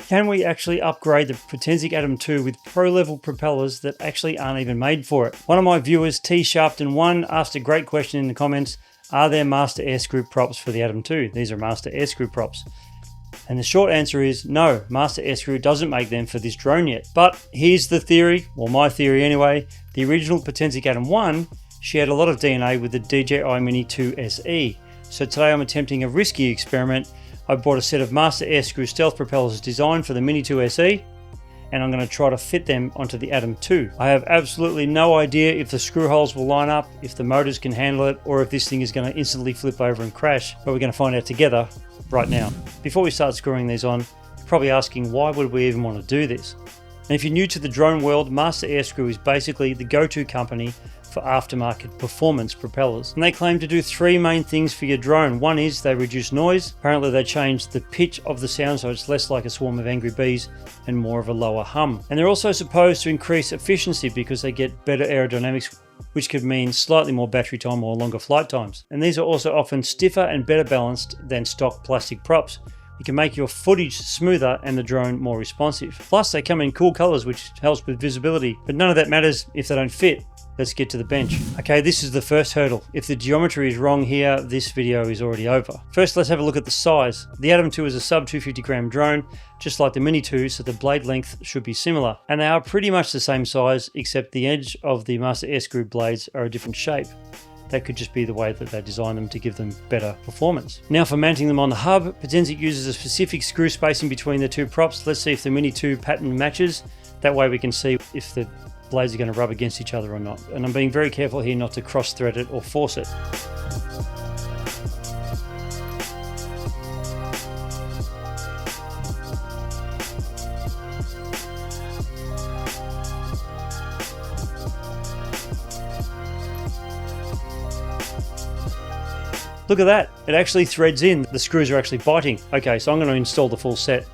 Can we actually upgrade the Potensic Atom 2 with pro-level propellers that actually aren't even made for it? One of my viewers, T-Sharpton1, asked a great question in the comments. Are there Master Airscrew Props for the Atom 2? These are Master Airscrew Props. And the short answer is no, Master Airscrew doesn't make them for this drone yet. But here's the theory, or my theory anyway. The original Potensic Atom 1 shared a lot of DNA with the DJI Mini 2 SE. So today I'm attempting a risky experiment. I bought a set of Master Airscrew stealth propellers designed for the Mini 2 SE, and I'm going to try to fit them onto the Atom 2. I have absolutely no idea if the screw holes will line up, if the motors can handle it, or if this thing is going to instantly flip over and crash, but we're going to find out together right now. Before we start screwing these on, you're probably asking, why would we even want to do this? And if you're new to the drone world, Master Airscrew is basically the go-to company for aftermarket performance propellers. And they claim to do three main things for your drone. One is they reduce noise. Apparently they change the pitch of the sound so it's less like a swarm of angry bees and more of a lower hum. And they're also supposed to increase efficiency because they get better aerodynamics, which could mean slightly more battery time or longer flight times. And these are also often stiffer and better balanced than stock plastic props. You can make your footage smoother and the drone more responsive. Plus they come in cool colors, which helps with visibility, but none of that matters if they don't fit. Let's get to the bench. Okay, this is the first hurdle. If the geometry is wrong here, this video is already over. First, let's have a look at the size. The Atom 2 is a sub 250 gram drone, just like the Mini 2, so the blade length should be similar. And they are pretty much the same size, except the edge of the Master Airscrew blades are a different shape. That could just be the way that they design them to give them better performance. Now for mounting them on the hub, Potensic uses a specific screw spacing between the two props. Let's see if the Mini 2 pattern matches. That way we can see if the blades are going to rub against each other or not. And I'm being very careful here not to cross thread it or force it. Look at that, it actually threads in. The screws are actually biting. Okay, so I'm going to install the full set.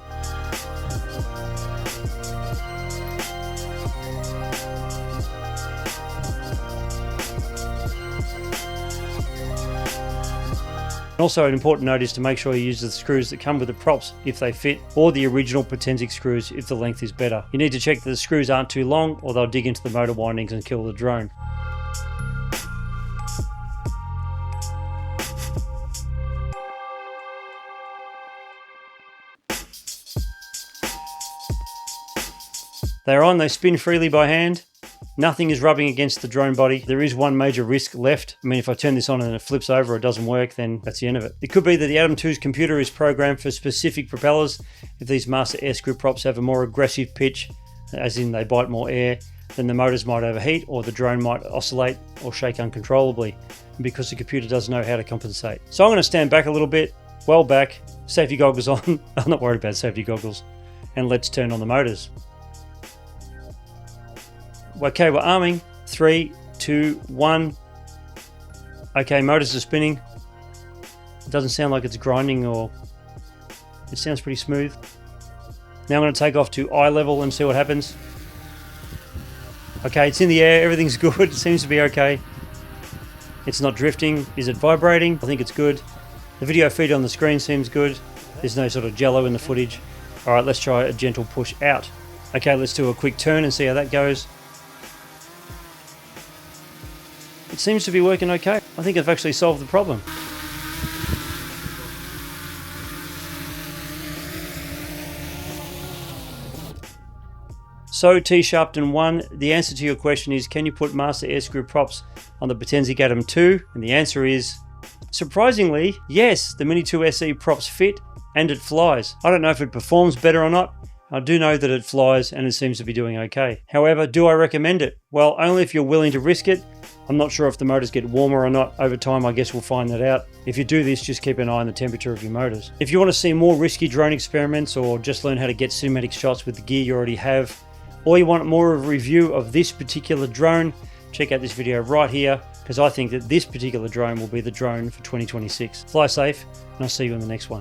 Also, an important note is to make sure you use the screws that come with the props if they fit, or the original Potensic screws if the length is better. You need to check that the screws aren't too long or they'll dig into the motor windings and kill the drone. They're on, they spin freely by hand. Nothing is rubbing against the drone body. There is one major risk left. I mean, if I turn this on and it flips over or it doesn't work, then that's the end of it. It could be that the Atom 2's computer is programmed for specific propellers. If these Master Airscrew props have a more aggressive pitch, as in they bite more air, then the motors might overheat or the drone might oscillate or shake uncontrollably, because the computer doesn't know how to compensate. So I'm going to stand back a little bit, well back, safety goggles on. I'm not worried about safety goggles. And let's turn on the motors. Okay, we're arming. 3, 2, 1. Okay, motors are spinning. It doesn't sound like it's grinding, or it sounds pretty smooth. Now I'm going to take off to eye level and see what happens. Okay, it's in the air, everything's good, it seems to be okay. It's not drifting. Is it vibrating? I think it's good. The video feed on the screen seems good. There's no sort of jello in the footage. Alright, let's try a gentle push out. Okay, let's do a quick turn and see how that goes. It seems to be working okay. I think I've actually solved the problem. So T-Sharpton1, the answer to your question is, can you put Master Airscrew props on the Potensic Atom 2? And the answer is, surprisingly, yes, the Mini 2 SE props fit and it flies. I don't know if it performs better or not. I do know that it flies and it seems to be doing okay. However, do I recommend it? Well, only if you're willing to risk it. I'm not sure if the motors get warmer or not. Over time, I guess we'll find that out. If you do this, just keep an eye on the temperature of your motors. If you want to see more risky drone experiments or just learn how to get cinematic shots with the gear you already have, or you want more of a review of this particular drone, check out this video right here, because I think that this particular drone will be the drone for 2026. Fly safe, and I'll see you in the next one.